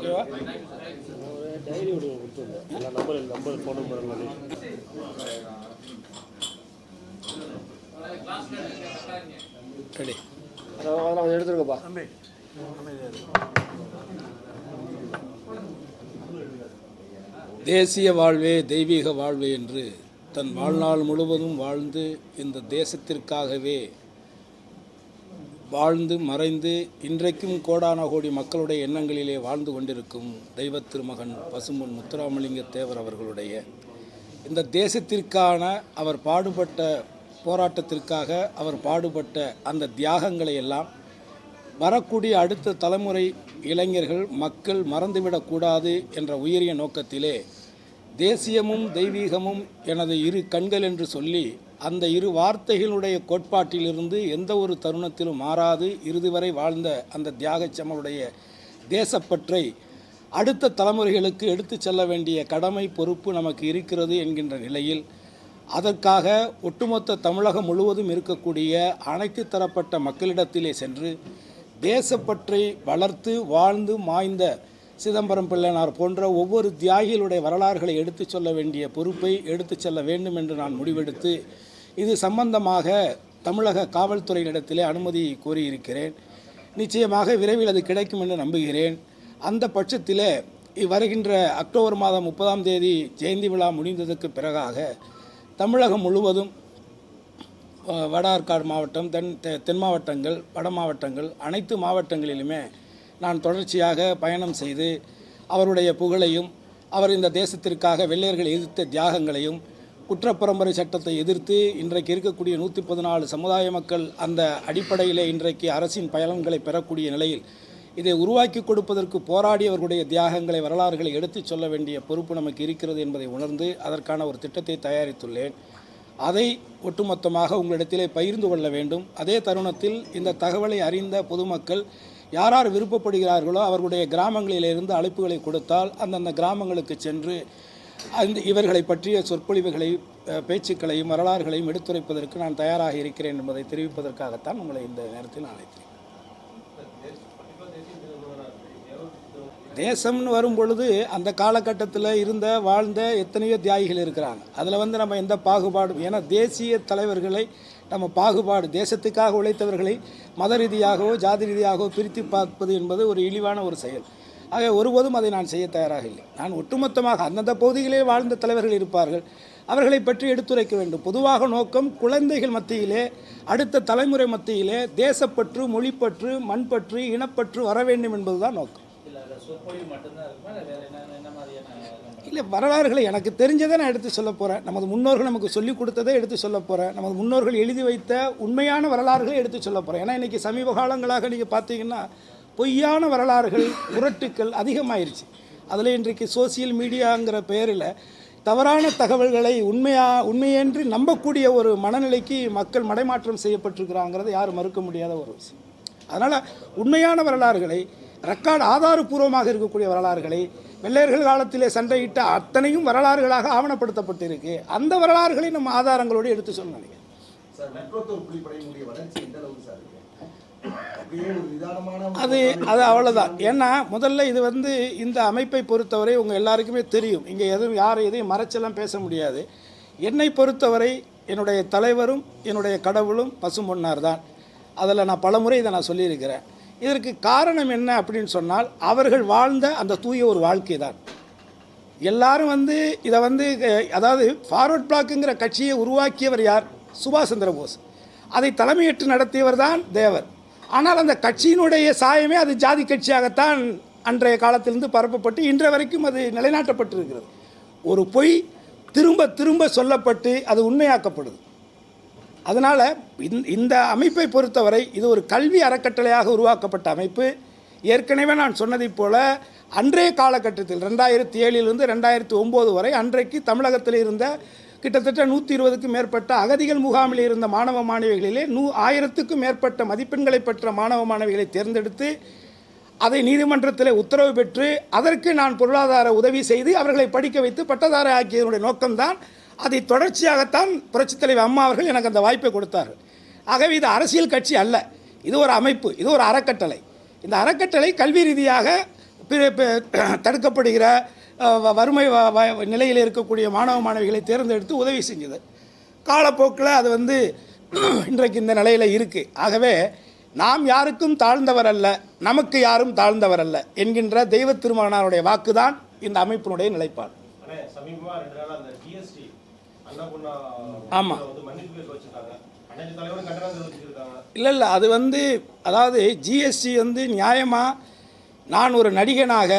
ஓகேவா? டைரி ஒரு கொடுத்துருந்தேன் எல்லா நம்பர் ஃபோன் நம்பர் ரெடி. அதெல்லாம் எடுத்துருக்கப்பா தம்பி. தேசிய வாழ்வே தெய்வீக வாழ்வே என்று தன் வாழ்நாள் முழுவதும் வாழ்ந்து இந்த தேசத்திற்காகவே வாழ்ந்து மறைந்து இன்றைக்கும் கோடான கோடி மக்களுடைய எண்ணங்களிலே வாழ்ந்து கொண்டிருக்கும் தெய்வ திருமகன் பசும்பொன் முத்துராமலிங்க தேவர் அவர்களுடைய இந்த தேசத்திற்கான அவர் பாடுபட்ட போராட்டத்திற்காக அவர் பாடுபட்ட அந்த தியாகங்களை எல்லாம் வரக்கூடிய அடுத்த தலைமுறை இளைஞர்கள் மக்கள் மறந்துவிடக்கூடாது என்ற உயரிய நோக்கத்திலே தேசியமும் தெய்வீகமும் எனது இரு கண்கள் என்று சொல்லி அந்த இரு வார்த்தைகளுடைய கோட்பாட்டிலிருந்து எந்த ஒரு தருணத்திலும் மாறாது இறுதி வரை வாழ்ந்த அந்த தியாகச்சமருடைய தேசப்பற்றை அடுத்த தலைமுறைகளுக்கு எடுத்து செல்ல வேண்டிய கடமை பொறுப்பு நமக்கு இருக்கிறது என்கின்ற நிலையில் அதற்காக ஒட்டுமொத்த தமிழகம் முழுவதும் இருக்கக்கூடிய அனைத்து தரப்பட்ட மக்களிடத்திலே சென்று தேசப்பற்றை வளர்த்து வாழ்ந்து மாய்ந்த சிதம்பரம் பிள்ளைனார் போன்ற ஒவ்வொரு தியாகிகளுடைய வரலாறுகளை எடுத்து சொல்ல வேண்டிய பொறுப்பை எடுத்து செல்ல வேண்டும் என்று நான் முடிவெடுத்து இது சம்பந்தமாக தமிழக காவல்துறையினிடத்திலே அனுமதி கோரியிருக்கிறேன். நிச்சயமாக விரைவில் அது கிடைக்கும் என்று நம்புகிறேன். அந்த பட்சத்திலே வருகின்ற அக்டோபர் மாதம் 30ஆம் தேதி ஜெயந்தி விழா முடிந்ததற்கு பிறகாக தமிழகம் முழுவதும் வட ஆற்காடு மாவட்டம் தென் மாவட்டங்கள் வட மாவட்டங்கள் அனைத்து மாவட்டங்களிலுமே நான் தொடர்ச்சியாக பயணம் செய்து அவருடைய புகழையும் அவர் இந்த தேசத்திற்காக வெள்ளையர்கள் எதிர்த்த தியாகங்களையும் குற்றப்பரம்பரை சட்டத்தை எதிர்த்து இன்றைக்கு இருக்கக்கூடிய 114 சமுதாய மக்கள் அந்த அடிப்படையிலே இன்றைக்கு அரசின் பயன்களை பெறக்கூடிய நிலையில் இதை உருவாக்கி கொடுப்பதற்கு போராடியவர்களுடைய தியாகங்களை வரலாறுகளை எடுத்துச் சொல்ல வேண்டிய பொறுப்பு நமக்கு இருக்கிறது என்பதை உணர்ந்து அதற்கான ஒரு திட்டத்தை தயாரித்துள்ளேன். அதை ஒட்டுமொத்தமாக உங்களிடத்திலே பகிர்ந்து கொள்ள வேண்டும். அதே தருணத்தில் இந்த தகவலை அறிந்த பொதுமக்கள் யார் யார் விருப்பப்படுகிறார்களோ அவர்களுடைய கிராமங்களிலிருந்து அழைப்புகளை கொடுத்தால் அந்தந்த கிராமங்களுக்கு சென்று இவர்களை பற்றிய சொற்பொழிவுகளை பேச்சுக்களையும் வரலாறுகளையும் எடுத்துரைப்பதற்கு நான் தயாராக இருக்கிறேன் என்பதை தெரிவிப்பதற்காகத்தான் உங்களை இந்த நேரத்தில் அழைத்தேன். தேசம்னு வரும் பொழுது அந்த காலகட்டத்தில் இருந்த வாழ்ந்த எத்தனையோ தியாகிகள் இருக்கிறாங்க. அதில் நம்ம எந்த பாகுபாடும், ஏன்னா தேசிய தலைவர்களை நம்ம பாகுபாடு தேசத்துக்காக உழைத்தவர்களை மத ரீதியாகவோ ஜாதி ரீதியாகவோ பிரித்து பார்ப்பது என்பது ஒரு இழிவான ஒரு செயல். ஆக ஒருபோதும் அதை நான் செய்ய தயாராக இல்லை. நான் ஒட்டுமொத்தமாக அந்தந்த பகுதிகளே வாழ்ந்த தலைவர்கள் இருப்பார்கள், அவர்களை பற்றி எடுத்துரைக்க வேண்டும். பொதுவாக நோக்கம் குழந்தைகள் மத்தியிலே அடுத்த தலைமுறை மத்தியிலே தேசப்பற்று மொழிப்பற்று மண்பற்று இனப்பற்று வர வேண்டும் என்பதுதான் நோக்கம். இல்லை, வரலாறுகளை எனக்கு தெரிஞ்சதை நான் எடுத்து சொல்ல போகிறேன். நமது முன்னோர்கள் நமக்கு சொல்லிக் கொடுத்ததை எடுத்து சொல்ல போகிறேன். நமது முன்னோர்கள் எழுதி வைத்த உண்மையான வரலாறுகளை எடுத்து சொல்ல போகிறேன். ஏன்னா இன்றைக்கி சமீப காலங்களாக நீங்கள் பார்த்தீங்கன்னா பொய்யான வரலாறுகள் புரட்டுக்கள் அதிகமாயிருச்சு. அதில் இன்றைக்கு சோசியல் மீடியாங்கிற பெயரில் தவறான தகவல்களை உண்மையென்று நம்பக்கூடிய ஒரு மனநிலைக்கு மக்கள் மடைமாற்றம் செய்யப்பட்டிருக்கிறாங்கிறத யாரும் மறுக்க முடியாத ஒரு விஷயம். அதனால் உண்மையான வரலாறுகளை ரெக்கார்டு ஆதாரபூர்வமாக இருக்கக்கூடிய வரலாறுகளை வெள்ளையர்கள் காலத்திலே சண்டையிட்ட அத்தனையும் வரலாறுகளாக ஆவணப்படுத்தப்பட்டிருக்கு. அந்த வரலாறுகளை நம்ம ஆதாரங்களோடு எடுத்து சொல்ல நினைக்கிறேன். அது அவ்வளோதான். ஏன்னா முதல்ல இது இந்த அமைப்பை பொறுத்தவரை உங்கள் எல்லாருக்குமே தெரியும். இங்கே எதையும் மறைச்செல்லாம் பேச முடியாது. என்னை பொறுத்தவரை என்னுடைய தலைவரும் என்னுடைய கடவுளும் பசும்பொன்னார் தான். அதில் நான் பலமுறை இதை நான் சொல்லியிருக்கிறேன். இதற்கு காரணம் என்ன அப்படின்னு சொன்னால் அவர்கள் வாழ்ந்த அந்த தூய ஒரு வாழ்க்கை தான். எல்லாரும் இதை அதாவது ஃபார்வர்ட் பிளாக்குங்கிற கட்சியை உருவாக்கியவர் யார்? சுபாஷ் சந்திர போஸ். அதை தலைமையேற்று நடத்தியவர் தான் தேவர். ஆனால் அந்த கட்சியினுடைய சாயமே அது ஜாதி கட்சியாகத்தான் அன்றைய காலத்திலிருந்து பரப்பப்பட்டு இன்றைய வரைக்கும் அது நிலைநாட்டப்பட்டிருக்கிறது. ஒரு பொய் திரும்ப திரும்ப சொல்லப்பட்டு அது உண்மையாக்கப்படுது. அதனால் இந்த அமைப்பை பொறுத்தவரை இது ஒரு கல்வி அறக்கட்டளையாக உருவாக்கப்பட்ட அமைப்பு. ஏற்கனவே நான் சொன்னதைப் போல அன்றைய காலகட்டத்தில் 2007 2009 வரை அன்றைக்கு தமிழகத்தில் இருந்த கிட்டத்தட்ட 120க்கும் மேற்பட்ட அகதிகள் முகாமில் இருந்த மாணவ மாணவிகளிலே 1000க்கும் மேற்பட்ட மதிப்பெண்களை பெற்ற மாணவ மாணவிகளை தேர்ந்தெடுத்து அதை நீதிமன்றத்தில் உத்தரவு பெற்று அதற்கு நான் பொருளாதார உதவி செய்து அவர்களை படிக்க வைத்து பட்டதாரி ஆக்கியதனுடைய நோக்கம்தான். அதை தொடர்ச்சியாகத்தான் புரட்சித் தலைவர் அம்மா அவர்கள் எனக்கு அந்த வாய்ப்பை கொடுத்தார்கள். ஆகவே இது அரசியல் கட்சி அல்ல, இது ஒரு அமைப்பு, இது ஒரு அறக்கட்டளை. இந்த அறக்கட்டளை கல்வி ரீதியாக தடுக்கப்படுகிற வறுமை நிலையில் இருக்கக்கூடிய மாணவ மாணவிகளை தேர்ந்தெடுத்து உதவி செஞ்சது. காலப்போக்கில் அது வந்து இன்றைக்கு இந்த நிலையில் இருக்குது. ஆகவே நாம் யாருக்கும் தாழ்ந்தவர் அல்ல, நமக்கு யாரும் தாழ்ந்தவர் அல்ல என்கின்ற தெய்வ திருமகனாருடைய வாக்குதான் இந்த அமைப்பினுடைய நிலைப்பாடு. ஆமாம், இல்லை அது வந்து அதாவது ஜிஎஸ்டி வந்து நியாயமாக நான் ஒரு நடிகனாக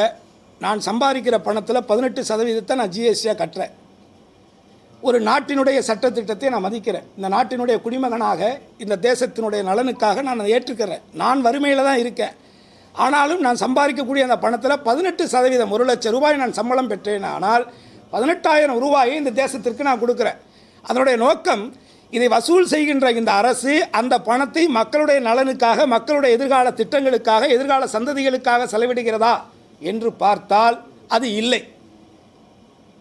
நான் சம்பாதிக்கிற பணத்தில் 18% நான் ஜிஎஸ்டியாக கட்டுறேன். ஒரு நாட்டினுடைய சட்டத்திட்டத்தை நான் மதிக்கிறேன். இந்த நாட்டினுடைய குடிமகனாக இந்த தேசத்தினுடைய நலனுக்காக நான் அதை ஏற்றுக்கிறேன். நான் வறுமையில் தான் இருக்கேன். ஆனாலும் நான் சம்பாதிக்கக்கூடிய அந்த பணத்தில் 18%, 1 லட்சம் ரூபாய் நான் சம்பளம் பெற்றேன். ஆனால் 18,000 ரூபாயை இந்த தேசத்திற்கு நான் கொடுக்குறேன். அதனுடைய நோக்கம், இதை வசூல் செய்கின்ற இந்த அரசு அந்த பணத்தை மக்களுடைய நலனுக்காக, மக்களுடைய எதிர்கால திட்டங்களுக்காக, எதிர்கால சந்ததிகளுக்காக செலவிடுகிறதா என்று பார்த்தால் அது இல்லை.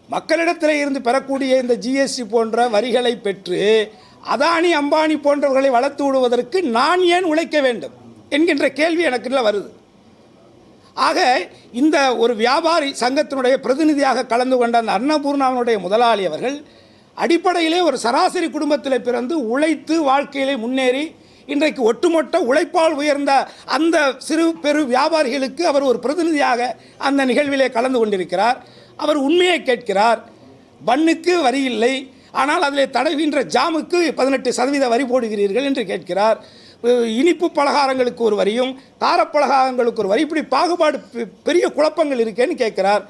மக்களிடத்தில் இருந்து பெறக்கூடிய இந்த ஜிஎஸ்டி போன்ற வரிகளை பெற்று அதானி அம்பானி போன்றவர்களை வளர்த்து விடுவதற்கு நான் ஏன் உழைக்க வேண்டும் என்கின்ற கேள்வி எனக்குள்ள வருது. ஆக இந்த ஒரு வியாபாரி சங்கத்தினுடைய பிரதிநிதியாக கலந்து கொண்ட அந்த அன்னபூர்ணாவினுடைய முதலாளி அவர்கள் அடிப்படையிலே ஒரு சராசரி குடும்பத்தில் பிறந்து உழைத்து வாழ்க்கையிலே முன்னேறி இன்றைக்கு ஒட்டுமொத்த உழைப்பால் உயர்ந்த அந்த சிறு பெரு வியாபாரிகளுக்கு அவர் ஒரு பிரதிநிதியாக அந்த நிகழ்விலே கலந்து கொண்டிருக்கிறார். அவர் உண்மையை கேட்கிறார். பன்னுக்கு வரி இல்லை, ஆனால் அதில் தடவுகின்ற ஜாமுக்கு 18% வரி போடுகிறீர்கள் என்று கேட்கிறார். இனிப்பு பலகாரங்களுக்கு ஒரு வரியும் காரப்பலகாரங்களுக்கு ஒரு வரி, இப்படி பாகுபாடு பெரிய குழப்பங்கள் இருக்கேன்னு கேட்கிறார்.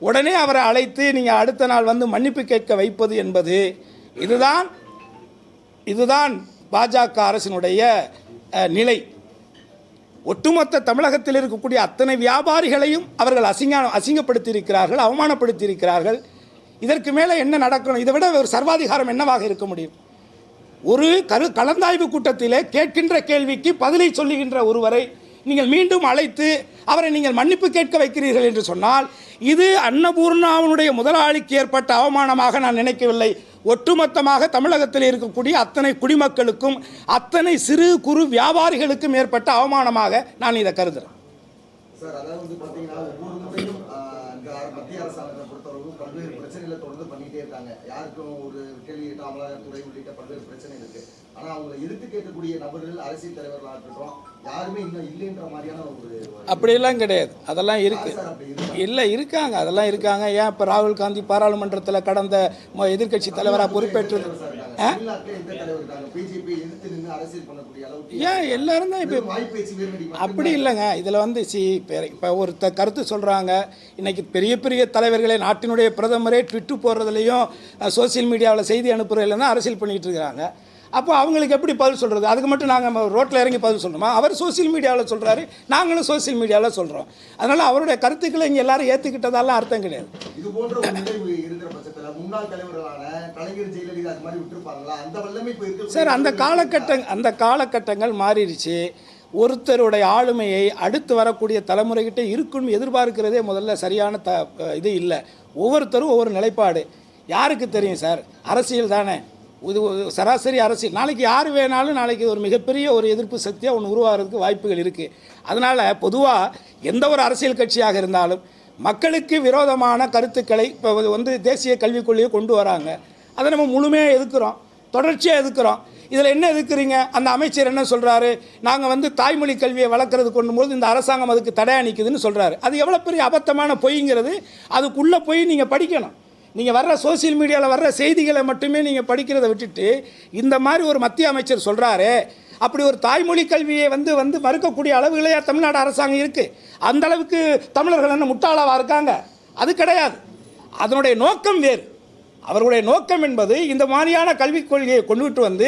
உடனே அவரை அழைத்து நீங்கள் அடுத்த நாள் வந்து மன்னிப்பு கேட்க வைப்பது என்பது இதுதான் பாஜக அரசினுடைய நிலை. ஒட்டுமொத்த தமிழகத்தில் இருக்கக்கூடிய அத்தனை வியாபாரிகளையும் அவர்கள் அசிங்கப்படுத்தி இருக்கிறார்கள், அவமானப்படுத்தி இருக்கிறார்கள். இதற்கு மேலே என்ன நடக்கணும்? இதை விட ஒரு சர்வாதிகாரம் என்னவாக இருக்க முடியும்? ஒரு கலந்தாய்வு கூட்டத்திலே கேட்கின்ற கேள்விக்கு பதிலை சொல்லுகின்ற ஒருவரை நீங்கள் மீண்டும் அழைத்து அவரை நீங்கள் மன்னிப்பு கேட்க வைக்கிறீர்கள் என்று சொன்னால் இது அன்னபூர்ணாவினுடைய முதலாளிக்கு ஏற்பட்ட அவமானமாக நான் நினைக்கவில்லை. ஒட்டுமொத்தமாக தமிழகத்தில் இருக்கக்கூடிய அத்தனை குடிமக்களுக்கும் அத்தனை சிறு குறு வியாபாரிகளுக்கும் ஏற்பட்ட அவமானமாக நான் இதை கருதுகிறேன். சார், அதாவது பார்த்தீங்கன்னா ஒவ்வொரு முறையும் மத்திய அரசாங்கத்தை பொறுத்தவரைக்கும் பல்வேறு பிரச்சனைகளை தொடர்ந்து பண்ணிட்டே இருக்காங்க. யாருக்கும் ஒரு கேள்வி கேட்டால் அமலாக்கத்துறை உள்ளிட்ட பல்வேறு பிரச்சனை இருக்கு. ஆனால் அவங்களை எதிர்த்து கேட்கக்கூடிய நபர்கள், அரசியல் தலைவர்களாக இருக்கட்டும், யாருமே இன்னும் இல்லைன்ற மாதிரியான ஒரு அப்படியெல்லாம் கிடையாது. அதெல்லாம் இருக்கு, இல்லை இருக்காங்க, அதெல்லாம் இருக்காங்க. ஏன் இப்போ ராகுல் காந்தி பாராளுமன்றத்தில் கடந்த எதிர்கட்சி தலைவராக பொறுப்பேற்றது ஏன் எல்லாரும் தான் இப்போ அப்படி இல்லைங்க. இதில் வந்து இப்போ ஒரு கருத்து சொல்கிறாங்க. இன்றைக்கி பெரிய பெரிய தலைவர்களே, நாட்டினுடைய பிரதமரே ட்விட்டு போடுறதுலையும் சோசியல் மீடியாவில் செய்தி அனுப்புறதுல தான் அரசியல் பண்ணிகிட்டு இருக்கிறாங்க. அப்போ அவங்களுக்கு எப்படி பதில் சொல்கிறது? அதுக்கு மட்டும் நாங்கள் ரோட்டில் இறங்கி பதில் சொல்லணுமா? அவர் சோசியல் மீடியாவில் சொல்கிறாரு, நாங்களும் சோசியல் மீடியாவில் சொல்கிறோம். அதனால் அவருடைய கருத்துக்களை இங்கே எல்லாரும் ஏற்றுக்கிட்டதாலாம் அர்த்தம் கிடையாது. இது போன்ற ஒரு நிகழ்வு இருக்கிற பட்சத்தில் முன்னாள் தலைவர்களான கலைஞர், ஜெயலலிதா அது மாதிரி விட்டுருப்பாங்களா? அந்த வல்லமை சார், அந்த காலகட்டங்கள் மாறிடுச்சு. ஒருத்தருடைய ஆளுமையை அடுத்து வரக்கூடிய தலைமுறைகிட்ட இருக்குன்னு எதிர்பார்க்கிறதே முதல்ல சரியான இது இல்லை. ஒவ்வொருத்தரும் ஒவ்வொரு நிலைப்பாடு. யாருக்கு தெரியும் சார்? அரசியல் தானே, இது சராசரி அரசியல். நாளைக்கு யார் வேணாலும் நாளைக்கு ஒரு மிகப்பெரிய ஒரு எதிர்ப்பு சக்தியாக ஒன்று உருவாகிறதுக்கு வாய்ப்புகள் இருக்குது. அதனால் பொதுவாக எந்த ஒரு அரசியல் கட்சியாக இருந்தாலும் மக்களுக்கு விரோதமான கருத்துக்களை இப்போ வந்து தேசிய கல்விக் கொள்கையை கொண்டு வராங்க. அதை நம்ம முழுமையாக எதிர்க்கிறோம், தொடர்ச்சியாக எதிர்க்கிறோம். இதில் என்ன எதிர்க்கிறீங்க? அந்த அமைச்சர் என்ன சொல்கிறாரு? நாங்கள் வந்து தாய்மொழி கல்வியை வளர்க்குறது கொண்டும்போது இந்த அரசாங்கம் அதுக்கு தடையாக நிற்குதுன்னு சொல்கிறாரு. அது எவ்வளோ பெரிய அபத்தமான பொய்ங்கிறது அதுக்குள்ளே போய் நீங்கள் படிக்கணும். நீங்கள் வர்ற சோசியல் மீடியாவில் வர்ற செய்திகளை மட்டுமே நீங்கள் படிக்கிறத விட்டுட்டு இந்த மாதிரி ஒரு மத்திய அமைச்சர் சொல்கிறாரு, அப்படி ஒரு தாய்மொழி கல்வியை வந்து மறுக்கக்கூடிய அளவுகளே தமிழ்நாடு அரசாங்கம் இருக்குது. அந்த அளவுக்கு தமிழர்கள் என்ன முட்டாளாவாக இருக்காங்க? அது கிடையாது. அதனுடைய நோக்கம் வேறு. அவர்களுடைய நோக்கம் என்பது இந்த மாதிரியான கல்விக் கொள்கையை கொண்டுகிட்டு வந்து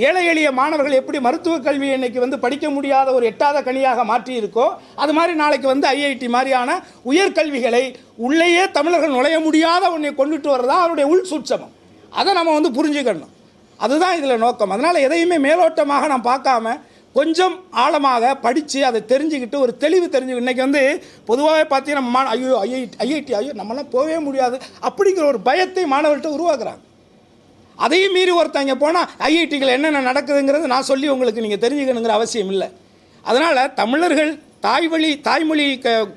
ஏழை எளிய மாணவர்கள் எப்படி மருத்துவக் கல்வியை இன்றைக்கி வந்து படிக்க முடியாத ஒரு எட்டாத கனியாக மாற்றி இருக்கோ, அது மாதிரி நாளைக்கு வந்து ஐஐடி மாதிரியான உயர்கல்விகளை உள்ளேயே தமிழர்கள் நுழைய முடியாத ஒன்றை கொண்டுட்டு வர்றதா அவருடைய உள் சூட்சமம். அதை நம்ம வந்து புரிஞ்சுக்கணும். அதுதான் இதில் நோக்கம். அதனால் எதையுமே மேலோட்டமாக நான் பார்க்காம கொஞ்சம் ஆழமாக படித்து அதை தெரிஞ்சுக்கிட்டு ஒரு தெளிவு தெரிஞ்சு இன்றைக்கி வந்து பொதுவாகவே பார்த்தீங்கன்னா ஐஐடி நம்மளாம் போகவே முடியாது அப்படிங்கிற ஒரு பயத்தை மாணவர்கள்ட்ட உருவாக்குறாங்க. அதையும் மீறி ஒருத்தங்க போனால் ஐஐடிகள் என்னென்ன நடக்குதுங்கிறது நான் சொல்லி உங்களுக்கு நீங்கள் தெரிஞ்சுக்கணுங்கிற அவசியம் இல்லை. அதனால் தமிழர்கள் தாய்மொழி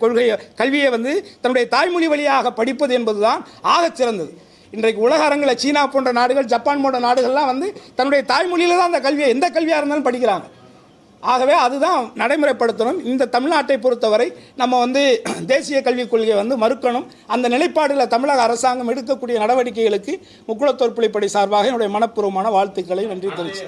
கொள்கை கல்வியை வந்து தன்னுடைய தாய்மொழி வழியாக படிப்பது என்பதுதான் ஆகச் சிறந்தது. இன்றைக்கு உலக அரங்கில் சீனா போன்ற நாடுகள், ஜப்பான் போன்ற நாடுகள்லாம் வந்து தன்னுடைய தாய்மொழியில் தான் அந்த கல்வியை, எந்த கல்வியாக இருந்தாலும் படிக்கிறாங்க. ஆகவே அதுதான் நடைமுறைப்படுத்தணும். இந்த தமிழ்நாட்டை பொறுத்தவரை நம்ம வந்து தேசிய கல்விக் கொள்கையை வந்து மறுக்கணும். அந்த நிலைப்பாடுகளை தமிழக அரசாங்கம் எடுக்கக்கூடிய நடவடிக்கைகளுக்கு முக்குளத்தோர் பிள்ளைப்படை சார்பாக என்னுடைய மனப்பூர்வமான வாழ்த்துக்களை நன்றி தெரிவிச்சு.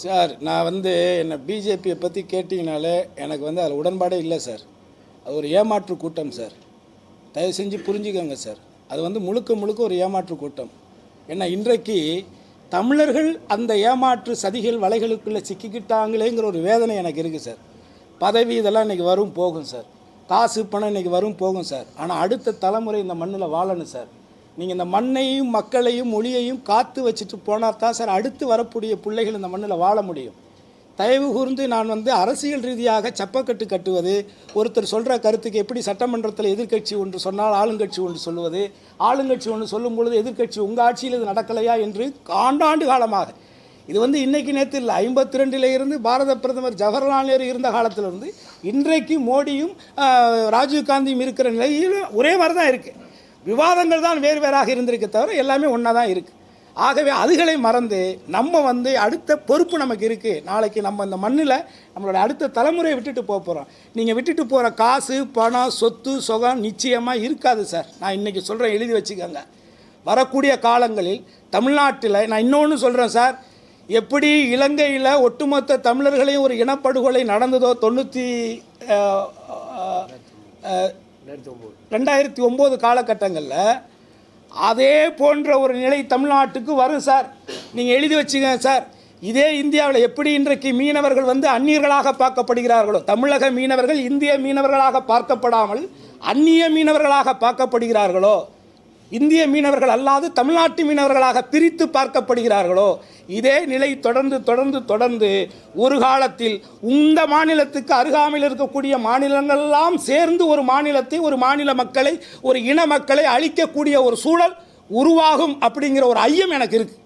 சார், நான் வந்து என்ன பிஜேபியை பற்றி கேட்டிங்கனாலே எனக்கு வந்து அதில் உடன்பாடே இல்லை சார். அது ஒரு ஏமாற்று கூட்டம் சார். தயவு செஞ்சு புரிஞ்சுக்கோங்க சார். அது வந்து முழுக்க ஒரு ஏமாற்று கூட்டம். ஏன்னா இன்றைக்கு தமிழர்கள் அந்த ஏமாற்று சதிகள் வலைகளுக்குள்ளே சிக்கிக்கிட்டாங்களேங்கிற ஒரு வேதனை எனக்கு இருக்குது சார். பதவி இதெல்லாம் இன்றைக்கி வரும் போகும் சார். காசு பணம் இன்றைக்கி வரும் போகும் சார். ஆனால் அடுத்த தலைமுறை இந்த மண்ணில் வாழணும் சார். நீங்கள் இந்த மண்ணையும் மக்களையும் மொழியையும் காத்து வச்சுட்டு போனால் தான் சார் அடுத்து வரக்கூடிய பிள்ளைகள் இந்த மண்ணில் வாழ முடியும். தயவு கூர்ந்து நான் வந்து அரசியல் ரீதியாக சப்பக்கட்டு கட்டுவது, ஒருத்தர் சொல்கிற கருத்துக்கு எப்படி சட்டமன்றத்தில் எதிர்க்கட்சி ஒன்று சொன்னால் ஆளுங்கட்சி ஒன்று சொல்லுவது, ஆளுங்கட்சி ஒன்று சொல்லும் பொழுது எதிர்க்கட்சி உங்கள் ஆட்சியில் இது நடக்கலையா என்று ஆண்டாண்டு காலமாக, இது வந்து இன்றைக்கு நேற்று இல்லை, 52 இருந்து பாரத பிரதமர் ஜவஹர்லால் நேரு இருந்த காலத்திலிருந்து இன்றைக்கு மோடியும் ராஜீவ்காந்தியும் இருக்கிற நிலையில் ஒரே மாதிரி தான் இருக்குது. விவாதங்கள் தான் வேறாக இருந்திருக்க தவிர எல்லாமே ஒன்றா தான் இருக்குது. ஆகவே அதுகளை மறந்து நம்ம வந்து அடுத்த பொறுப்பு நமக்கு இருக்குது. நாளைக்கு நம்ம இந்த மண்ணில் நம்மளோட அடுத்த தலைமுறையை விட்டுட்டு போகிறோம். நீங்கள் விட்டுட்டு போகிற காசு பணம் சொத்து சுகம் நிச்சயமாக இருக்காது சார். நான் இன்றைக்கி சொல்கிறேன், எழுதி வச்சுக்கோங்க. வரக்கூடிய காலங்களில் தமிழ்நாட்டில் நான் இன்னொன்று சொல்கிறேன் சார். எப்படி இலங்கையில் ஒட்டுமொத்த தமிழர்களையும் ஒரு இனப்படுகொலை நடந்ததோ 2009 காலகட்டங்களில், அதே போன்ற ஒரு நிலை தமிழ்நாட்டுக்கு வரும் சார். நீங்கள் எழுதி வச்சுக்கங்க சார். இதே இந்தியாவில் எப்படி இன்றைக்கு மீனவர்கள் வந்து அந்நியர்களாக பார்க்கப்படுகிறார்களோ, தமிழக மீனவர்கள் இந்திய மீனவர்களாக பார்க்கப்படாமல் அந்நிய மீனவர்களாக பார்க்கப்படுகிறார்களோ, இந்திய மீனவர்கள் அல்லாது தமிழ்நாட்டு மீனவர்களாக பிரித்து பார்க்கப்படுகிறார்களோ, இதே நிலை தொடர்ந்து ஒரு காலத்தில் இந்த மாநிலத்துக்கு அருகாமையில் இருக்கக்கூடிய மாநிலங்களெல்லாம் சேர்ந்து ஒரு மாநிலத்தை, ஒரு மாநில மக்களை, ஒரு இன மக்களை அழிக்கக்கூடிய ஒரு சூழல் உருவாகும் அப்படிங்கிற ஒரு ஐயம் எனக்கு இருக்குது.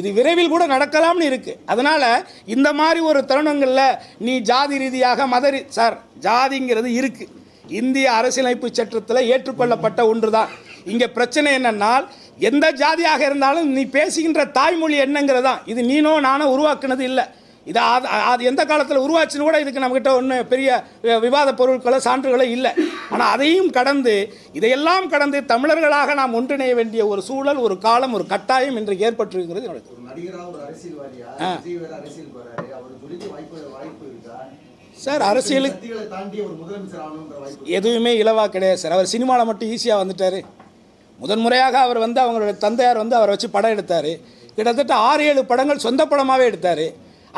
இது விரைவில் கூட நடக்கலாம்னு இருக்குது. அதனால் இந்த மாதிரி ஒரு தருணங்களில் நீ ஜாதி ரீதியாக சார், ஜாதிங்கிறது இருக்குது. இந்திய அரசியலமைப்பு சட்டத்தில் ஏற்றுக்கொள்ளப்பட்ட ஒன்று தான். இங்கே பிரச்சனை என்னென்னால், எந்த ஜாதியாக இருந்தாலும் நீ பேசுகின்ற தாய்மொழி என்னங்கிறதான். இது நீனோ நானோ உருவாக்குனது இல்லை. இது அது எந்த காலத்தில் உருவாச்சுன்னு கூட இதுக்கு நம்மகிட்ட ஒன்றும் பெரிய விவாத பொருட்களோ சான்றுகளோ இல்லை. ஆனால் அதையும் கடந்து, இதையெல்லாம் கடந்து தமிழர்களாக நாம் ஒன்றிணைய வேண்டிய ஒரு சூழல், ஒரு காலம், ஒரு கட்டாயம் இன்றைக்கு ஏற்பட்டிருக்கிறது. சார், அரசியலுக்கு எதுவுமே இலவா கிடையாது சார். அவர் சினிமாவில் மட்டும் ஈஸியாக வந்துட்டார். முதன்முறையாக அவர் வந்து அவங்களுடைய தந்தையார் வந்து அவரை வச்சு படம் எடுத்தார். கிட்டத்தட்ட 6-7 படங்கள் சொந்த படமாகவே எடுத்தார்.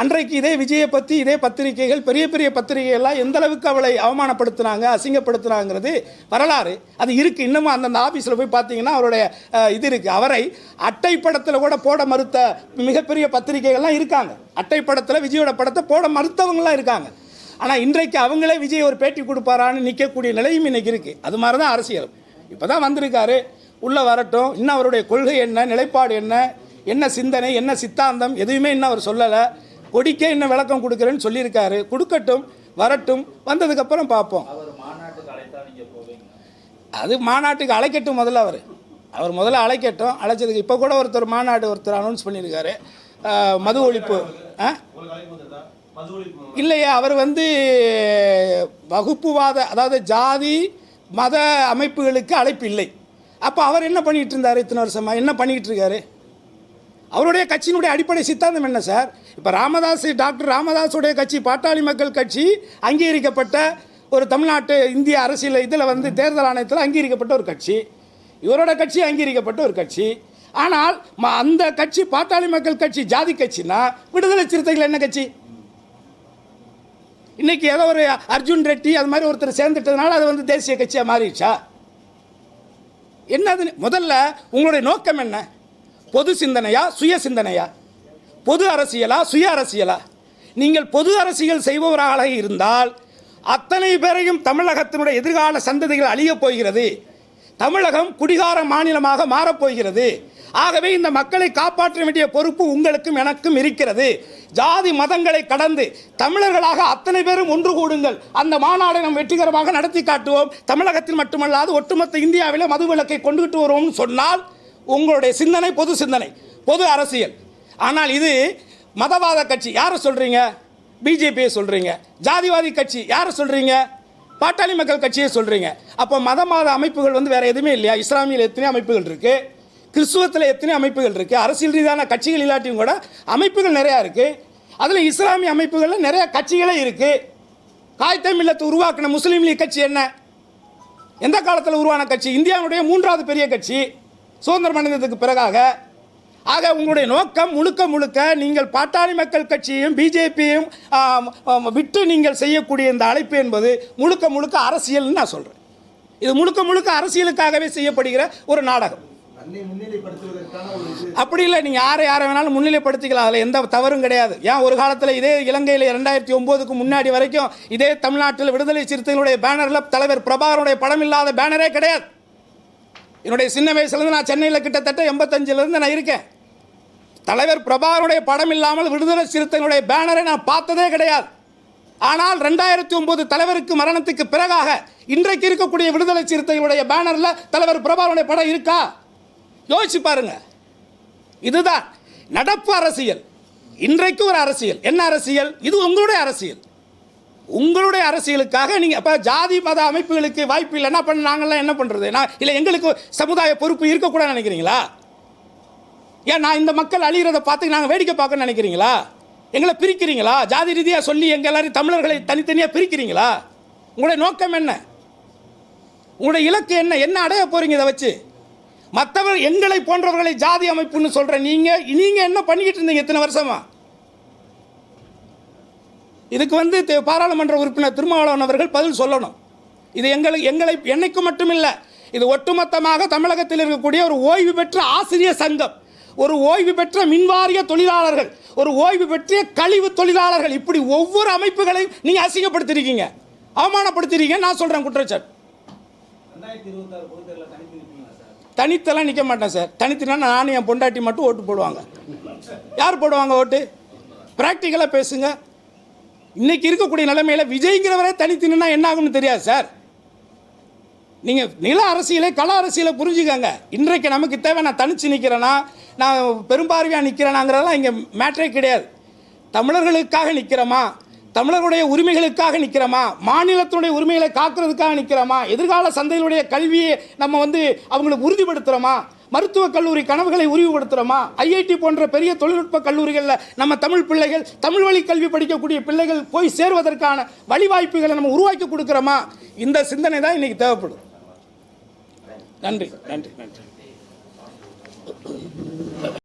அன்றைக்கு இதே விஜயை பற்றி இதே பத்திரிகைகள், பெரிய பெரிய பத்திரிகைகள்லாம் எந்த அளவுக்கு அவளை அவமானப்படுத்தினாங்க, அசிங்கப்படுத்தினாங்கிறது வரலாறு அது இருக்குது. இன்னமும் அந்தந்த ஆஃபீஸில் போய் பார்த்தீங்கன்னா அவருடைய இது இருக்குது. அவரை அட்டை படத்தில் கூட போட மறுத்த மிகப்பெரிய பத்திரிகைகள்லாம் இருக்காங்க. அட்டை படத்தில் விஜயோட படத்தை போட மறுத்தவங்களாம் இருக்காங்க. ஆனால் இன்றைக்கு அவங்களே விஜய் ஒரு பேட்டி கொடுப்பாரான்னு நிற்கக்கூடிய நிலையும் இன்றைக்கி இருக்குது. அது மாதிரி தான் அரசியல். இப்போ தான் வந்திருக்காரு, உள்ளே வரட்டும். இன்னும் அவருடைய கொள்கை என்ன, நிலைப்பாடு என்ன, என்ன சிந்தனை, என்ன சித்தாந்தம், எதுவுமே இன்னும் அவர் சொல்லலை. கொடிக்கே இன்னும் விளக்கம் கொடுக்குறேன்னு சொல்லியிருக்காரு. கொடுக்கட்டும், வரட்டும், வந்ததுக்கப்புறம் பார்ப்போம். அது மாநாட்டுக்கு அழைக்கட்டும். முதல்ல அவர் முதல்ல அழைக்கட்டும். அழைச்சதுக்கு இப்போ கூட ஒருத்தர் அனௌன்ஸ் பண்ணியிருக்காரு, மது ஒழிப்பு. இல்லையா, அவர் வந்து வகுப்புவாத, அதாவது ஜாதி மத அமைப்புகளுக்கு அழைப்பு இல்லை. அப்போ அவர் என்ன பண்ணிகிட்டு இருந்தார்? இத்தனை வருஷமாக என்ன பண்ணிக்கிட்டு இருக்காரு? அவருடைய கட்சியினுடைய அடிப்படை சித்தாந்தம் என்ன சார்? இப்போ டாக்டர் ராமதாஸுடைய கட்சி, பாட்டாளி மக்கள் கட்சி, அங்கீகரிக்கப்பட்ட ஒரு தமிழ்நாட்டு இந்திய அரசியல் இதில் வந்து தேர்தல் ஆணையத்தில் அங்கீகரிக்கப்பட்ட ஒரு கட்சி. இவரோட கட்சி அங்கீகரிக்கப்பட்ட ஒரு கட்சி. ஆனால் அந்த கட்சி பாட்டாளி மக்கள் கட்சி ஜாதி கட்சினா, விடுதலை சிறுத்தைகள் என்ன கட்சி? இன்றைக்கி ஏதோ ஒரு அர்ஜுன் ரெட்டி அது மாதிரி ஒருத்தர் சேர்ந்துட்டதுனால அது வந்து தேசிய கட்சியாக மாறிடுச்சா? என்னது? முதல்ல உங்களுடைய நோக்கம் என்ன? பொது சிந்தனையா, சுய சிந்தனையா? பொது அரசியலா, சுய அரசியலா? நீங்கள் பொது அரசியல் செய்பவராக இருந்தால் அத்தனை பேரையும் தமிழகத்தினுடைய எதிர்கால சந்ததிகள் அழியப் போகிறது. தமிழகம் குடிகார மாநிலமாக மாறப்போகிறது. ஆகவே இந்த மக்களை காப்பாற்ற வேண்டிய பொறுப்பு உங்களுக்கும் எனக்கும் இருக்கிறது. ஜாதி மதங்களை கடந்து தமிழர்களாக அத்தனை பேரும் ஒன்று கூடுங்கள். அந்த மாநாடை நாம் வெற்றிகரமாக நடத்தி காட்டுவோம். தமிழகத்தில் மட்டுமல்லாது ஒட்டுமொத்த இந்தியாவிலே மதுவிலக்கை கொண்டுகிட்டு வருவோம் சொன்னால் உங்களுடைய சிந்தனை பொது சிந்தனை, பொது அரசியல். ஆனால் இது மதவாத கட்சி யாரை சொல்றீங்க? பிஜேபியை சொல்றீங்க. ஜாதிவாதி கட்சி யாரை சொல்றீங்க? பாட்டாளி மக்கள் கட்சியை சொல்றீங்க. அப்போ மத அமைப்புகள் வந்து வேற எதுவுமே இல்லையா? இஸ்லாமியில் எத்தனை அமைப்புகள் இருக்கு, கிறிஸ்துவத்தில் எத்தனை அமைப்புகள் இருக்கு, அரசியல் ரீதியான கட்சிகள் இல்லாட்டியும் கூட அமைப்புகள் நிறையா இருக்கு. அதில் இஸ்லாமிய அமைப்புகளில் நிறைய கட்சிகளே இருக்கு. காய்தே மில்லத்தை உருவாக்கின முஸ்லீம் லீக் கட்சி என்ன? எந்த காலத்தில் உருவான கட்சி? இந்தியாவுடைய 3வது பெரிய கட்சி சுதந்திரம் அடைந்ததுக்கு பிறகாக. ஆக உங்களுடைய நோக்கம் முழுக்க முழுக்க நீங்கள் பாட்டாளி மக்கள் கட்சியையும் பிஜேபியையும் விட்டு நீங்கள் செய்யக்கூடிய இந்த அழைப்பு என்பது முழுக்க முழுக்க அரசியல்னு நான் சொல்கிறேன். இது முழுக்க முழுக்க அரசியலுக்காகவே செய்யப்படுகிற ஒரு நாடகம். அப்படி இல்லை, நீங்கள் யாரை வேணாலும் முன்னிலைப்படுத்திக்கலாம், அதில் எந்த தவறும் கிடையாது. ஏன் ஒரு காலத்தில் இதே இலங்கையில் 2009க்கு முன்னாடி வரைக்கும் இதே தமிழ்நாட்டில் விடுதலை சிறுத்தைகளுடைய பேனரில் தலைவர் பிரபாகரனுடைய படம் இல்லாத பேனரே கிடையாது. என்னுடைய சின்ன வயசுலேருந்து நான் சென்னையில் கிட்டத்தட்ட 85லேருந்து நான் இருக்கேன். தலைவர் பிரபாகரனுடைய படம் இல்லாமல் விடுதலை சிறுத்தைகளுடைய பேனரை நான் பார்த்ததே கிடையாது. ஆனால் 2009 தலைவருக்கு மரணத்துக்கு பிறகாக இன்றைக்கு இருக்கக்கூடிய விடுதலை சிறுத்தைகளுடைய பேனரில் தலைவர் பிரபாகரனுடைய படம் இருக்கா? யோசிச்சு பாருங்க. இதுதான் நடப்பு அரசியல். இன்றைக்கு ஒரு அரசியல். என்ன அரசியல்? இது உங்களுடைய அரசியல். உங்களுடைய அரசியலுக்காக நீங்கள் அப்போ ஜாதி மத அமைப்புகளுக்கு வாய்ப்பு இல்லை, என்ன பண்ண நாங்கள்லாம் என்ன பண்ணுறது? இல்லை எங்களுக்கு சமுதாய பொறுப்பு இருக்கக்கூடாது நினைக்கிறீங்களா? ஏன் நான் இந்த மக்கள் அழிகிறத பார்த்து நாங்கள் வேடிக்கை பார்க்கணும்னு நினைக்கிறீங்களா? எங்களை பிரிக்கிறீங்களா? ஜாதி ரீதியாக சொல்லி எங்கள் எல்லாரையும் தமிழர்களை தனித்தனியாக பிரிக்கிறீங்களா? உங்களுடைய நோக்கம் என்ன? உங்களுடைய இலக்கு என்ன? என்ன அடைய போகிறீங்க இதை வச்சு? மற்றவர் எங்களை போன்றவர்களை ஜாதி அமைப்புன்னு சொல்கிற நீங்கள் என்ன பண்ணிக்கிட்டு இருந்தீங்க இத்தனை வருஷமா? இதுக்கு வந்து பாராளுமன்ற உறுப்பினர் திருமாவளவன் அவர்கள் பதில் சொல்லணும். இது என்னைக்கு மட்டும் இல்லை, இது ஒட்டுமொத்தமாக தமிழகத்தில் இருக்கக்கூடிய ஒரு ஓய்வு பெற்ற ஆசிரியர் சங்கம், ஒரு ஓய்வு பெற்ற மின்வாரிய தொழிலாளர்கள், ஒரு ஓய்வு பெற்ற கழிவு தொழிலாளர்கள், இப்படி ஒவ்வொரு அமைப்புகளையும் நீங்கள் அசிங்கப்படுத்திருக்கீங்க, அவமானப்படுத்திருக்கீங்க. நான் சொல்கிறேன் குற்றச்சாட்டு. தனித்தெல்லாம் நிற்க மாட்டேன் சார். தனித்துனா நானும் என் பொண்டாட்டி மட்டும் ஓட்டு போடுவாங்க. யார் போடுவாங்க ஓட்டு? ப்ராக்டிக்கலாக பேசுங்க. இன்னைக்கு இருக்கக்கூடிய நிலைமையில் விஜய்ங்கிறவரே தனித்துனா என்ன ஆகும்னு தெரியாது சார். நீங்கள் நில அரசியலை கள அரசியலை புரிஞ்சுக்கங்க. இன்றைக்கு நமக்கு தேவை நான் தனித்து நிற்கிறேன்னா, நான் பெரும்பார்வையாக நிற்கிறேனாங்கிறதெல்லாம் இங்கே மேட்டரே கிடையாது. தமிழர்களுக்காக நிற்கிறோமா, தமிழர்களுடைய உரிமைகளுக்காக நிற்கிறோமா, மாநிலத்தினுடைய உரிமைகளை காக்கிறதுக்காக நிற்கிறோமா, எதிர்கால சந்தையினுடைய கல்வியை நம்ம வந்து அவங்களுக்கு உறுதிப்படுத்துகிறோமா, மருத்துவக் கல்லூரி கனவுகளை உறுதிப்படுத்துகிறோமா, ஐஐடி போன்ற பெரிய தொழில்நுட்ப கல்லூரிகளில் நம்ம தமிழ் பிள்ளைகள், தமிழ் வழி கல்வி படிக்கக்கூடிய பிள்ளைகள் போய் சேர்வதற்கான வழிவாய்ப்புகளை நம்ம உருவாக்கி கொடுக்குறோமா? இந்த சிந்தனை தான் இன்றைக்கி தேவைப்படும். நன்றி நன்றி நன்றி.